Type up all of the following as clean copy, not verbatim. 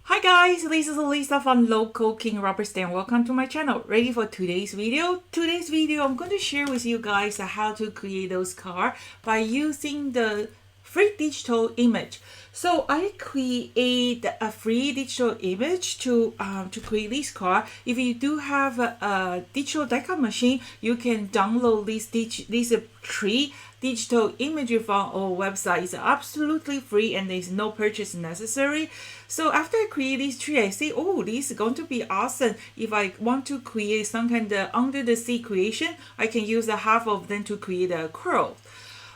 Hi guys, this is Lisa from Local King Rubber Stamp. Welcome to my channel. Ready for today's video? Today's video, I'm going to share with you guys how to create those cards by using the free digital image. So I create a free digital image to create this card. If you do have a digital die cut machine, you can download this free digital image from our website. It's absolutely free and there's no purchase necessary. So after I create this tree, I say, oh, this is going to be awesome. If I want to create some kind of under the sea creation, I can use a half of them to create a curl.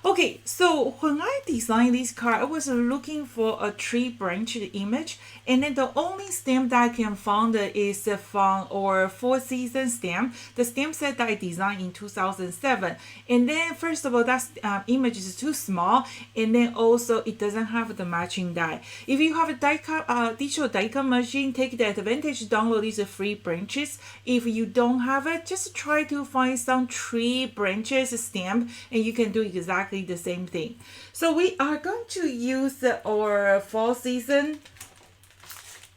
Okay, so when I designed this card, I was looking for a tree branch image, and then the only stamp that I can find is from our Four Seasons stamp, the stamp set that I designed in 2007. And then first of all, that image is too small, and then also it doesn't have the matching die. If you have a digital die cut machine, take the advantage to download these free branches. If you don't have it, just try to find some tree branches stamp, and you can do exactly the same thing. So we are going to use our fall season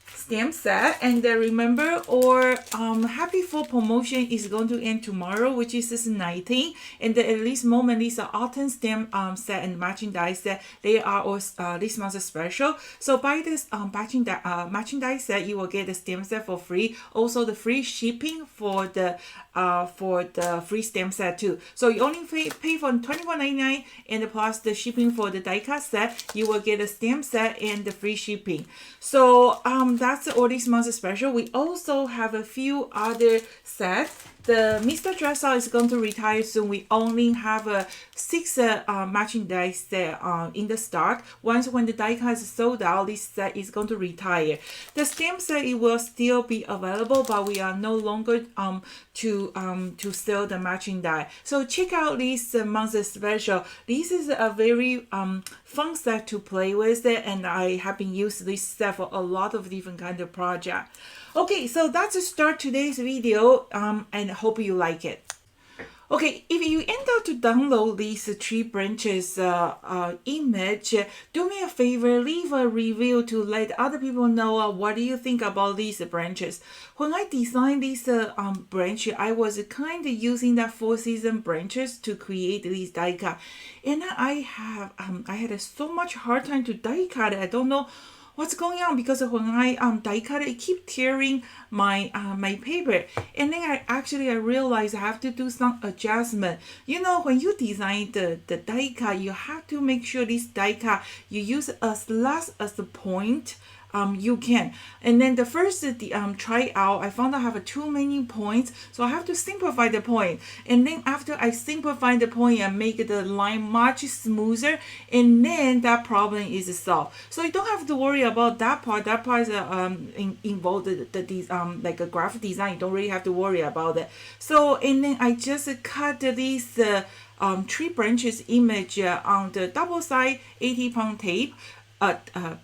stamp set, and remember our happy fall promotion is going to end tomorrow, which is 19, and at this moment these are autumn stamp set and matching die set. They are all this month's special. So buy this matching die set, you will get the stamp set for free, also the free shipping for the free stamp set too. So you only pay for $24.99, and plus the shipping for the die cut set, you will get a stamp set and the free shipping. So that's all this month's special. We also have a few other sets. The Mr. Dresser is going to retire soon. We only have 6 matching die set in the stock. Once when the die cut is sold out, this set is going to retire. The stamp set, it will still be available, but we are no longer to sell the matching die. So check out this month's special. This is a very fun set to play with, and I have been using this set for a lot of different kind of projects. Okay, so that's start today's video, and hope you like it. Okay, if you end up to download these tree branches image, do me a favor, leave a review to let other people know what do you think about these branches. When I designed this branch, I was kind of using that Four Season branches to create these die cut, and I had so much hard time to die cut it. I don't know what's going on, because when I die cut it, keep tearing my my paper, and then I realized I have to do some adjustment. You know, when you design the die cut, you have to make sure this die cut you use as less as the point you can. And then the first try out, I found I have too many points, so I have to simplify the point. And then after I simplify the point, I make the line much smoother, and then that problem is solved. So you don't have to worry about that part. That part is involved like a graphic design. You don't really have to worry about it. So and then I just cut these tree branches image on the double side 80-pound tape.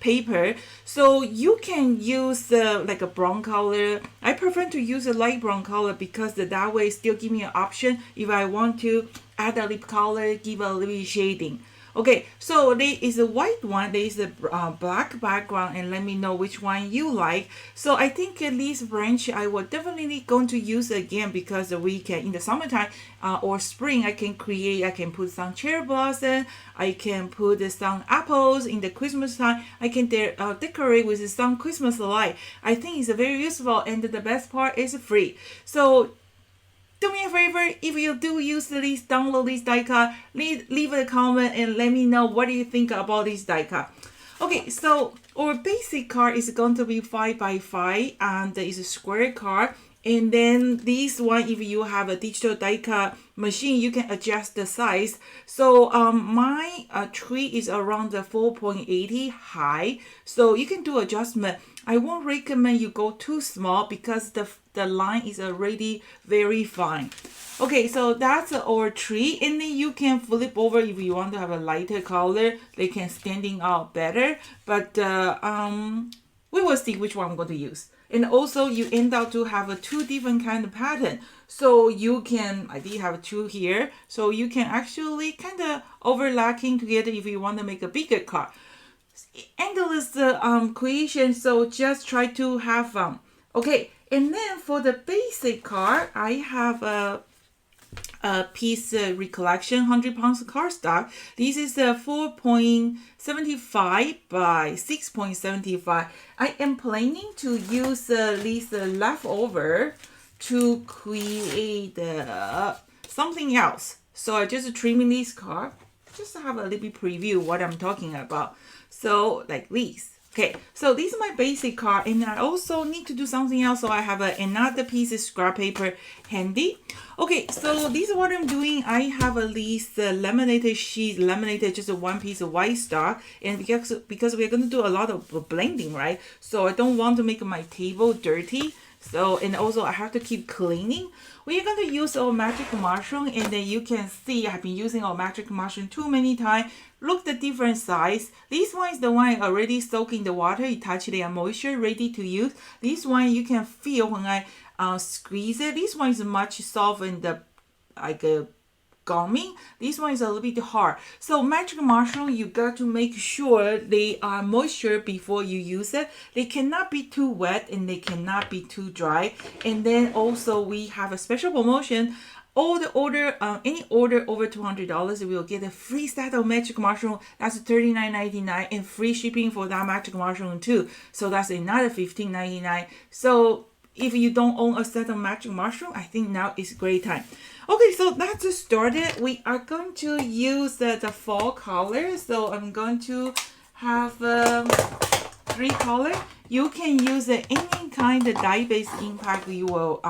Paper, so you can use like a brown color. I prefer to use a light brown color because that way still give me an option if I want to add a lip color, give a little shading. Okay, so there is a white one, there is a black background, and let me know which one you like. So I think this branch I will definitely going to use again, because we can in the summertime or spring I can put some cherry blossom, I can put some apples. In the Christmas time I can decorate with some Christmas light. I think it's very useful, and the best part is free. So do me a favor, if you do use this, download this die cut, leave a comment and let me know what do you think about this die cut. Okay, so our basic card is going to be 5x5, and it's a square card. And then this one, if you have a digital die cut machine, you can adjust the size. So my tree is around the 4.80 high, so you can do adjustment. I won't recommend you go too small because the line is already very fine. Okay, so that's our tree, and then you can flip over if you want to have a lighter color. They can standing out better, but we will see which one I'm going to use. And also you end up to have a 2 different kind of pattern. So you can, I did have 2 here. So you can actually kind of overlapping together if you want to make a bigger card. endless creation, so just try to have fun. Okay, and then for the basic card, I have a piece recollection 100 pounds cardstock. This is a 4.75 by 6.75. I am planning to use this leftover to create something else. So I just trimming this card, just to have a little bit preview what I'm talking about. So like this. Okay, so this is my basic card, and I also need to do something else, so I have another piece of scrap paper handy. Okay, so this is what I'm doing. I have at least laminated sheet, laminated just one piece of white stock, and because we're going to do a lot of blending, right? So I don't want to make my table dirty. So, and also I have to keep cleaning. We're going to use our magic mushroom, and then you can see I've been using our magic mushroom too many times. Look the different size. This one is the one already soaked in the water. You touch the moisture, ready to use. This one you can feel when I squeeze it. This one is much soft and like a gummy. This one is a little bit hard. So magic mushroom, you got to make sure they are moisture before you use it. They cannot be too wet and they cannot be too dry. And then also we have a special promotion. All the order, any order over $200, we will get a free set of magic mushroom. That's $39.99 and free shipping for that magic mushroom too. So that's another $15.99. So if you don't own a set of magic mushroom, I think now is a great time. Okay, so let's just start it. We are going to use the fall color. So I'm going to have 3 colors. You can use any kind of dye-based impact you will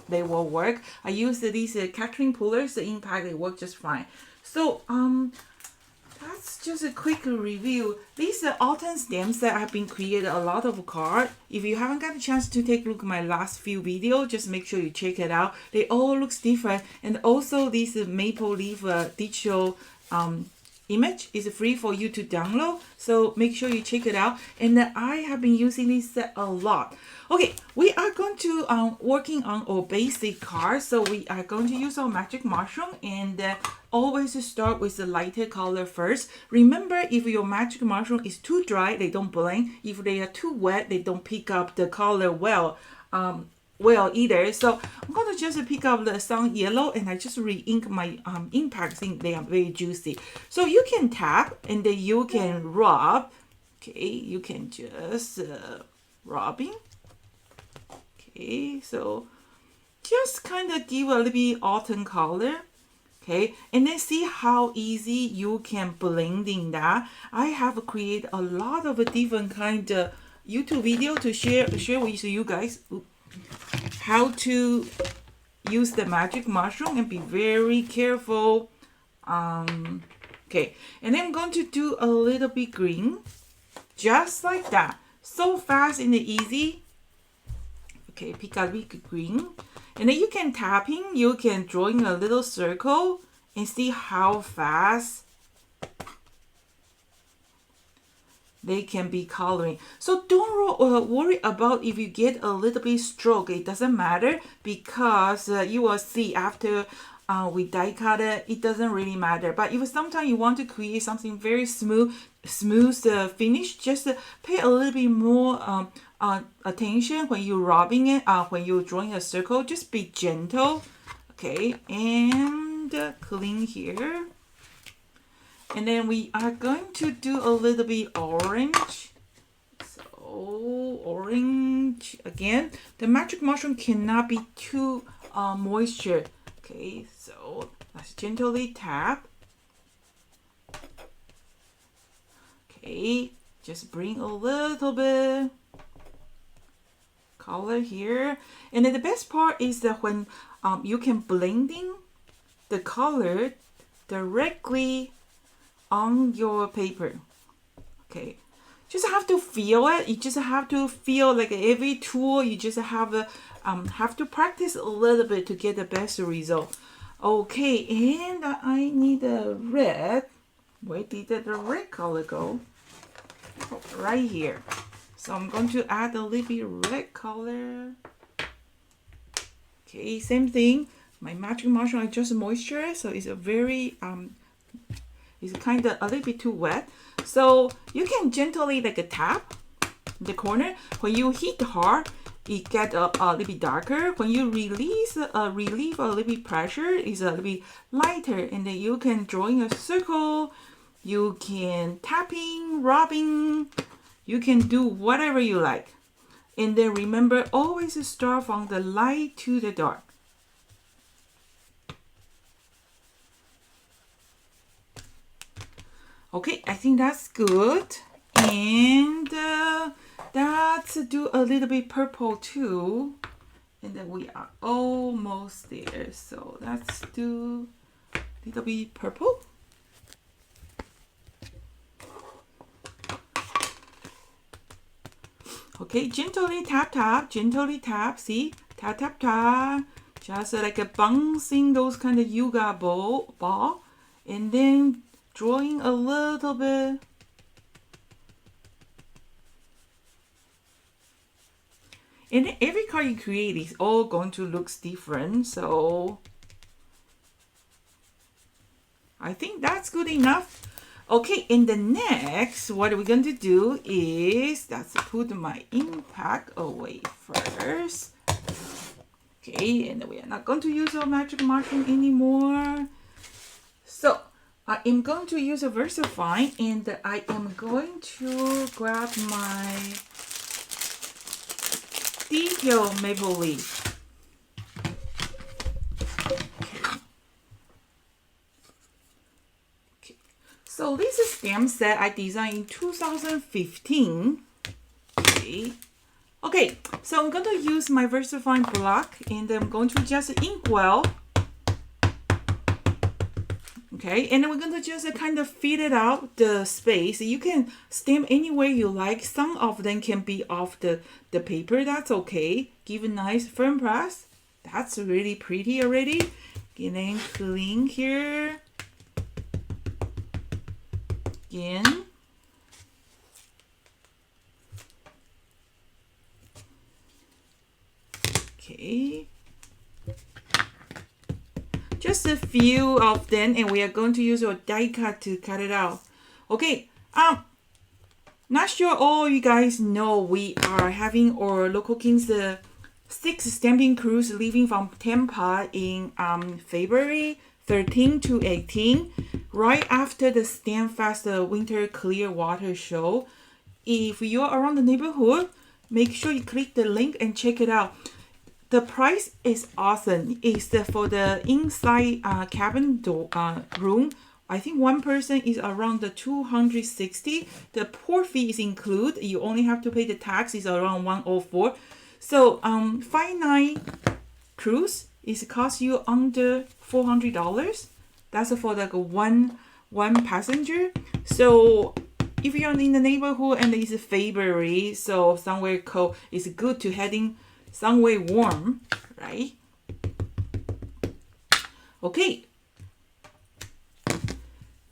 they will work. I use these Catherine pullers. The impact they work just fine. So that's just a quick review. These are autumn stamps that have been created a lot of cards. If you haven't got a chance to take a look at my last few videos, just make sure you check it out. They all looks different, and also this maple leaf digital image is free for you to download, so make sure you check it out. And I have been using this set a lot. Okay, we are going to working on our basic card, so we are going to use our magic mushroom, and always start with the lighter color first. Remember, if your magic mushroom is too dry, they don't blend. If they are too wet, they don't pick up the color well either. So I'm going to just pick up some yellow, and I just re-ink my impact thing. They are very juicy. So you can tap, and then you can rub. Okay, you can just rubbing. Okay, so just kind of give a little bit autumn color. Okay, and then see how easy you can blending that. I have created a lot of different kind of YouTube video to share with you guys how to use the magic mushroom, and be very careful. Okay, and then I'm going to do a little bit green, just like that. So fast and easy. Okay, pick a big green, and then you can tapping, you can drawing a little circle, and see how fast they can be coloring. So don't worry about if you get a little bit stroke. It doesn't matter, because you will see after we die cut it, it doesn't really matter. But if sometimes you want to create something very smooth finish, just pay a little bit more attention when you're rubbing it, when you're drawing a circle. Just be gentle. Okay, and clean here. And then we are going to do a little bit orange. So orange again. The magic mushroom cannot be too moisture. Okay, so let's gently tap. Okay, just bring a little bit color here. And then the best part is that when you can blending the color directly on your paper. Okay, just have to feel it. You just have to feel like every tool. You just have to practice a little bit to get the best result. Okay, and I need a red. Where did the red color go? Oh, right here. So I'm going to add a little bit red color. Okay, same thing. My magic mushroom I just moisturized, so it's a very It's kind of a little bit too wet. So you can gently like a tap the corner. When you hit hard, it get a little bit darker. When you relieve a little bit pressure, it's a little bit lighter. And then you can drawing a circle. You can tapping, rubbing. You can do whatever you like. And then remember, always start from the light to the dark. Okay, I think that's good. And let's do a little bit purple too. And then we are almost there. So let's do a little bit purple. Okay, gently tap, tap, gently tap. See? Tap, tap, tap. Just like a bouncing those kind of yoga ball. And then drawing a little bit. And every card you create is all going to look different. So I think that's good enough. Okay, and the next, what we're going to do is, let's put my impact away first. Okay, and we are not going to use our magic marking anymore. So I am going to use a VersaFine, and I am going to grab my detail maple leaf. So this is stamp set I designed in 2015. Okay, so I'm going to use my VersaFine block, and I'm going to just inkwell. Okay, and then we're going to just kind of fit it out the space. You can stamp any way you like. Some of them can be off the paper. That's okay. Give a nice firm press. That's really pretty already. Getting clean here. Again. Okay. Just a few of them, and we are going to use our die cut to cut it out. Okay, not sure all you guys know we are having our Local Kings 6 stamping cruise leaving from Tampa in February 13 to 18, right after the Stampfest Winter Clear Water Show. If you're around the neighborhood, make sure you click the link and check it out. The price is awesome. It's for the inside cabin room. I think one person is around the $260. The port fee is included. You only have to pay the tax is around $104. So 5-night cruise is cost you under $400. That's for like one passenger. So if you're in the neighborhood and it's February, so somewhere cold, it's good to heading somewhere warm, right? Okay,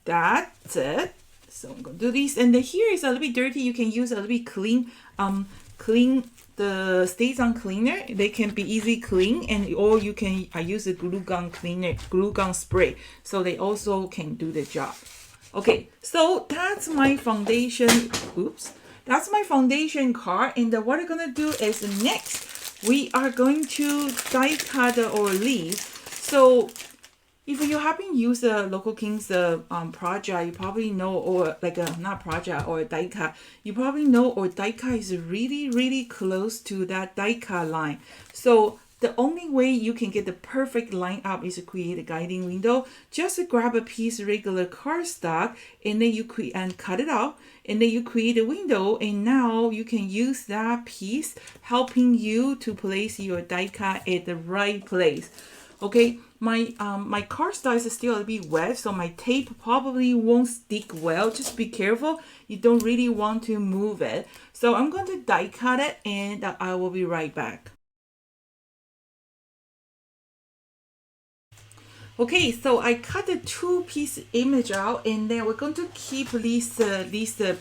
that's it. So I'm gonna do this, and here is a little bit dirty. You can use a little bit clean the StazOn cleaner. They can be easy clean, and or you can use a glue gun cleaner, glue gun spray, so they also can do the job. Okay, so that's my foundation. Oops, that's my foundation card, and what we're gonna do is next we are going to die cut or leaf. So if you haven't used a Local Kings project, you probably know, or like a not project or a die cut, you probably know or die cut is really close to that die cut line. So the only way you can get the perfect line up is to create a guiding window. Just grab a piece of regular cardstock, and then you cut it out, and then you create a window, and now you can use that piece helping you to place your die cut at the right place. Okay, my cardstock is still a bit wet, so my tape probably won't stick well. Just be careful. You don't really want to move it. So I'm going to die cut it, and I will be right back. Okay, so I cut the two-piece image out, and then we're going to keep these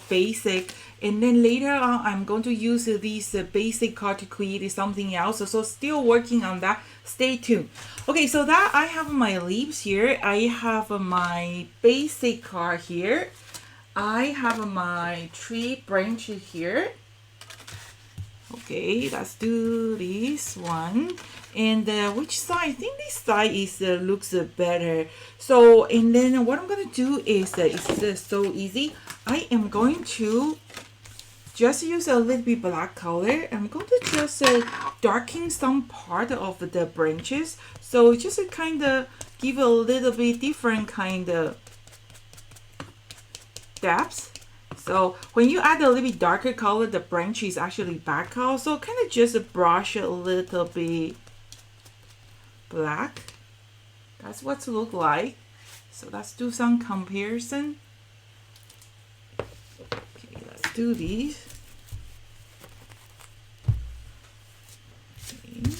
basic, and then later on I'm going to use these basic card to create something else. So still working on that. Stay tuned. Okay, so that I have my leaves here. I have my basic card here. I have my tree branch here. Okay, let's do this one. And which side? I think this side is looks better. So, and then what I'm gonna do is it's so easy. I am going to just use a little bit black color. I'm going to just darken some part of the branches. So just kind of give a little bit different kind of depth. So when you add a little bit darker color, the branch is actually back out. So kind of just brush a little bit black. That's what it look like. So let's do some comparison. Okay, let's do these. Okay.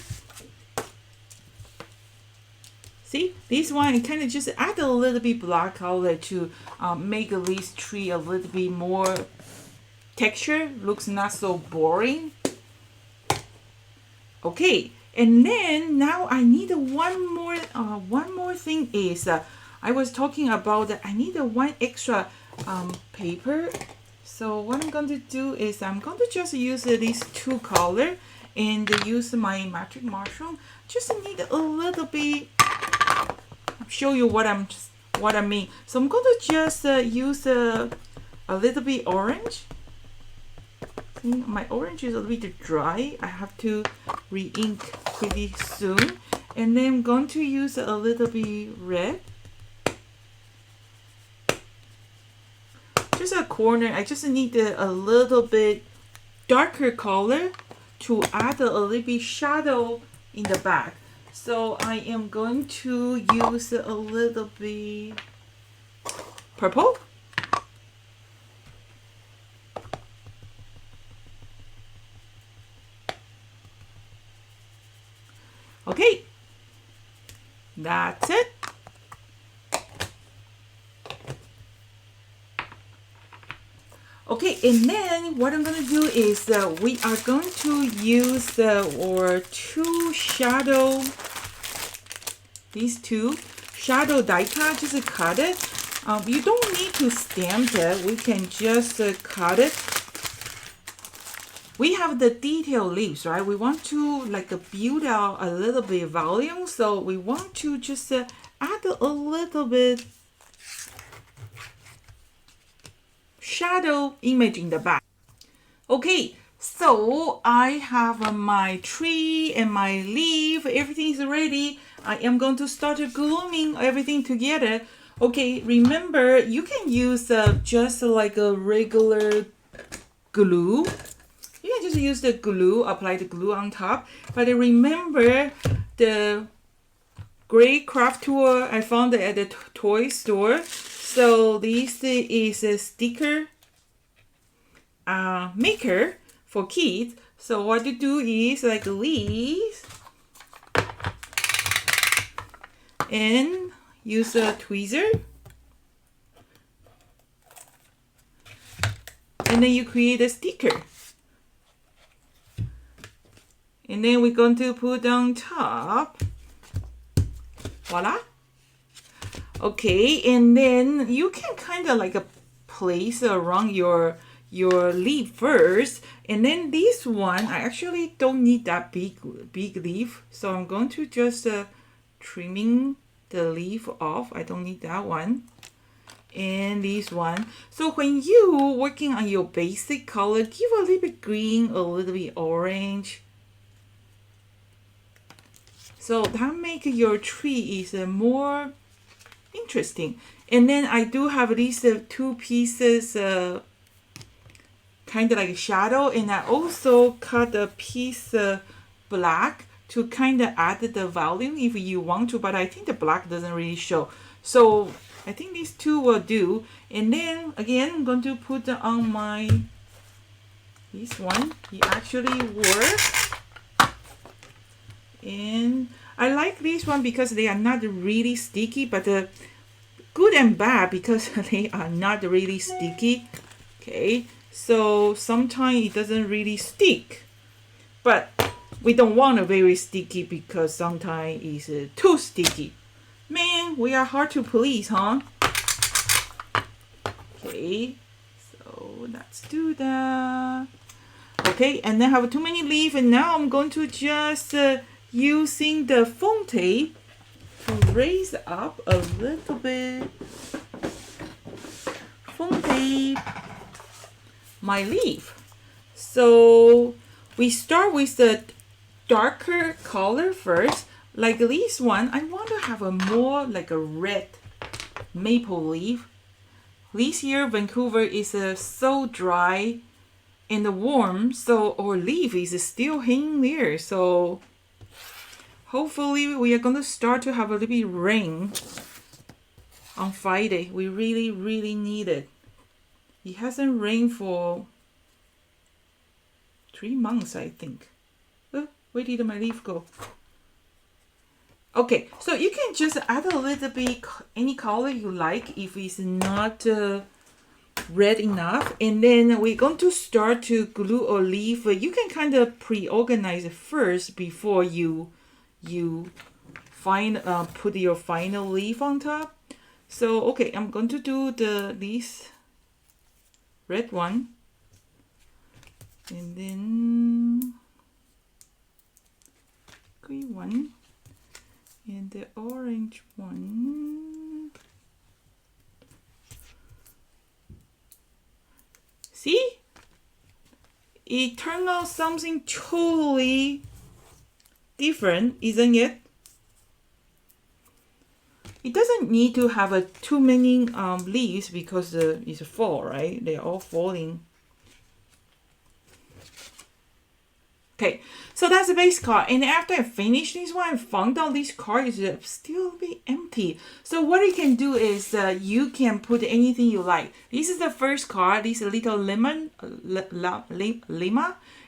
See, this one, I kind of just add a little bit black color to make this tree a little bit more texture, looks not so boring. Okay, and then now I need one more thing is I was talking about that I need one extra paper. So what I'm going to do is I'm going to just use these two color and use my magic mushroom. Just need a little bit. I'll show you what I mean. So I'm going to just use a little bit orange. See, my orange is a little bit dry. I have to re-ink pretty soon. And then I'm going to use a little bit red. Just a corner. I just need a little bit darker color to add a little bit shadow in the back. So I am going to use a little bit purple. Okay, that's it. Okay, and then what I'm going to do is we are going to use our two shadow, these two shadow die cut, just cut it. You don't need to stamp it, we can just cut it. We have the detail leaves, right? We want to like build out a little bit volume, so we want to just add a little bit shadow image in the back. Okay, so I have my tree and my leaf, everything is ready. I am going to start gluing everything together. Okay, remember you can use just like a regular glue. You can just use the glue, apply the glue on top. But remember the gray craft tool I found at the toy store. So this is a sticker maker for kids. So what you do is like this and use a tweezer. And then you create a sticker. And then we're going to put on top. Voila. Okay, and then you can kind of like place around your leaf first, and then this one I actually don't need that big leaf, so I'm going to just trimming the leaf off. I don't need that one, and this one. So when you working on your basic color, give a little bit green, a little bit orange. So that make your tree is more interesting. And then I do have these two pieces kind of like shadow, and I also cut a piece black to kind of add the volume if you want to, but I think the black doesn't really show. So I think these two will do. And then again, I'm going to put on my, this one, it actually works. And I like this one because they are not really sticky, but good and bad because they are not really sticky. Okay, so sometimes it doesn't really stick, but we don't want a very sticky because sometimes it's too sticky. Man, we are hard to please, huh? Okay, so let's do that. Okay, and then have too many leaves, and now I'm going to just using the foam tape to raise up a little bit. Foam tape my leaf. So we start with the darker color first. Like this one, I want to have a more like a red maple leaf. This year Vancouver is so dry and warm, so our leaf is still hanging there. So hopefully we are going to start to have a little bit rain on Friday. We really need it. It hasn't rained for 3 months, I think. Where did my leaf go? Okay, so you can just add a little bit any color you like if it's not red enough. And then we're going to start to glue a leaf. You can kind of pre-organize it first before you put your final leaf on top. So okay, I'm going to do this red one, and then green one, and the orange one. See? It turned out something totally different, isn't it? It doesn't need to have too many leaves because it's fall, right? They're all falling. Okay, so that's the base card. And after I finish this one, I found out this card is still a bit empty. So what you can do is you can put anything you like. This is the first card. This little lima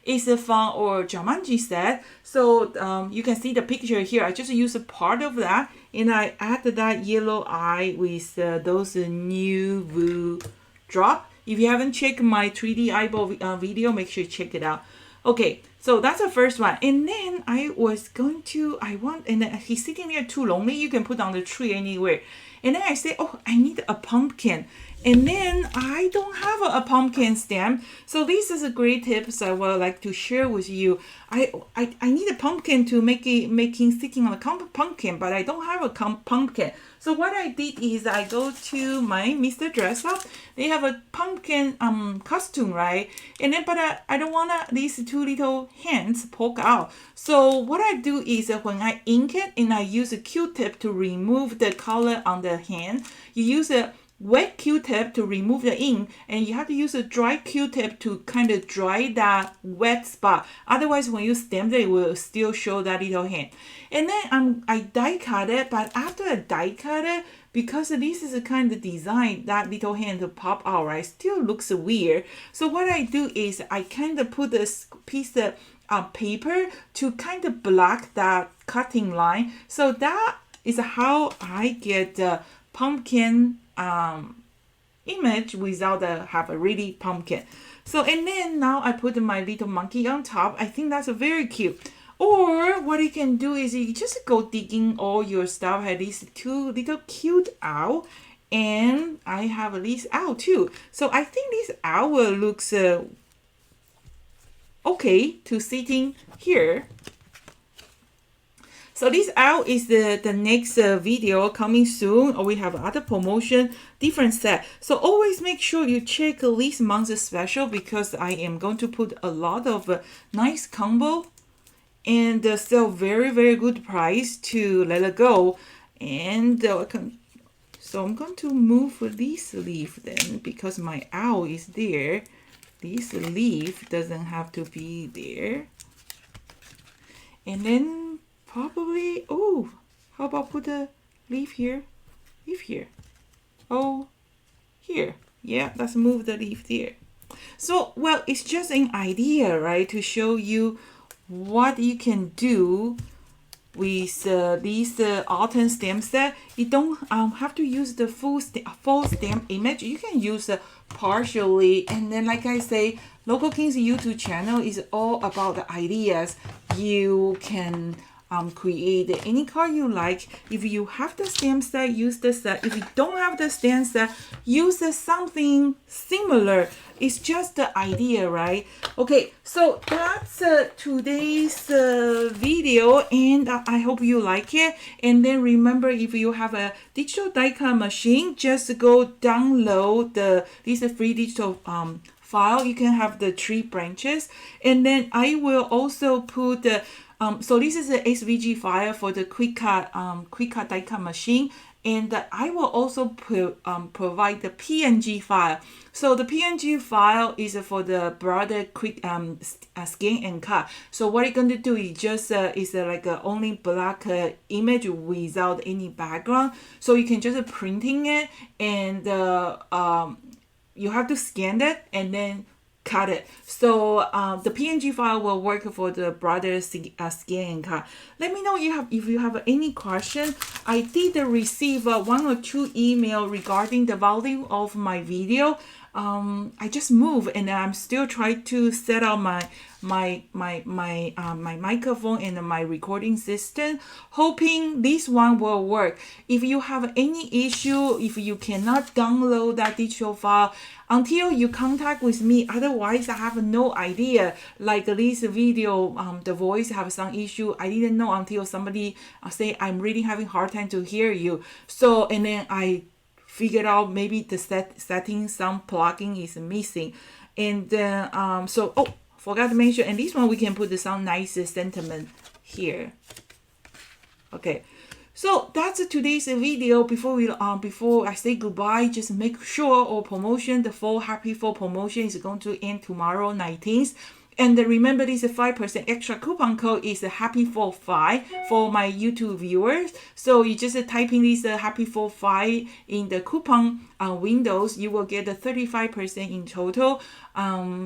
is from our Jumanji set. So you can see the picture here. I just use a part of that, and I added that yellow eye with those new blue drop. If you haven't checked my 3D eyeball video, make sure you check it out. Okay, so that's the first one. And then and then he's sitting there too lonely. You can put on the tree anywhere. And then I say, oh, I need a pumpkin. And then I don't have a pumpkin stamp. So this is a great tips I would like to share with you. I need a pumpkin to making sticking on a pumpkin, but I don't have a pumpkin. So what I did is I go to my Mr. Dress Up. They have a pumpkin costume, right? And then but I don't want these two little hands poke out. So what I do is when I ink it and I use a Q-tip to remove the color on the hand, you use a wet Q-tip to remove the ink, and you have to use a dry Q-tip to kind of dry that wet spot. Otherwise, when you stamp it, it will still show that little hand. And then I die cut it, but after I die cut it, because this is a kind of design, that little hand to pop out, right, still looks weird. So what I do is I kind of put this piece of paper to kind of block that cutting line. So that is how I get the pumpkin image without have a really pumpkin. So and then now I put my little monkey on top. I think that's very cute. Or what you can do is you just go digging all your stuff. I have these two little cute owl, and I have this owl too. So I think this owl looks okay to sitting here. So this out is the next video coming soon, or we have other promotion, different set. So always make sure you check this month's special, because I am going to put a lot of nice combo and sell very good price to let it go. And so I'm going to move this leaf then, because my owl is there. This leaf doesn't have to be there. And then probably, oh, how about put a leaf here, oh, here. Yeah, let's move the leaf there. So, well, it's just an idea, right, to show you what you can do with these autumn stamp set. You don't have to use the full stamp image. You can use partially. And then, like I say, Local King's YouTube channel is all about the ideas. You can create any card you like. If you have the stamp set, use the set. If you don't have the stamp set, use something similar. It's just the idea, right? Okay, so that's today's video, and I hope you like it. And then remember, if you have a digital die cut machine, just go download this free digital file. You can have the 3 branches, and then I will also put the so this is the SVG file for the quick cut die cut machine, and I will also provide the PNG file. So the PNG file is for the broader quick scan and cut. So what you're going to do is just is like only black image without any background. So you can just printing it, and you have to scan it and then cut it. So the PNG file will work for the broader scan and cut. Let me know if you have any question. I did receive 1 or 2 email regarding the volume of my video. I just moved, and I'm still trying to set up my microphone and my recording system, hoping this one will work. If you have any issue, if you cannot download that digital file until you contact with me, otherwise I have no idea. Like this video, the voice have some issue. I didn't know until somebody say I'm really having hard time to hear you. So, and then I figured out maybe the setting, some plugin is missing. And then so forgot to mention, and this one we can put some nice sentiment here. Okay, so that's today's video. Before I say goodbye, just make sure our promotion, the fall happy fall promotion, is going to end tomorrow 19th. And remember, this 5% extra coupon code is happy fall 5 for my YouTube viewers. So you just type in this happy fall 5 in the coupon windows. You will get a 35% in total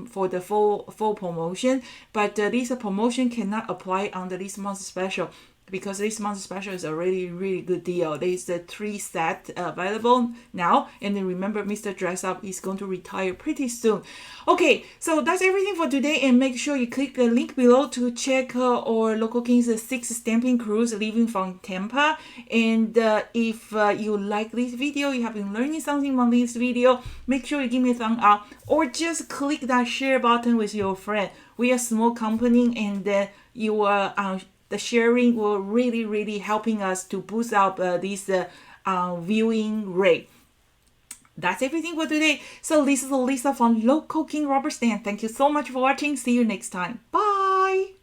for the full promotion. But this promotion cannot apply under this month's special, because this month's special is a really good deal. There's a 3 set available now. And then remember, Mr. Dress Up is going to retire pretty soon. Okay, so that's everything for today. And make sure you click the link below to check our Local King's 6 stamping cruise leaving from Tampa. And if you like this video, you have been learning something from this video, make sure you give me a thumbs up, or just click that share button with your friend. We are a small company, and you are the sharing will really helping us to boost up this viewing rate. That's everything for today. So this is Lisa from Local King Rubber Stamp. Thank you so much for watching. See you next time. Bye.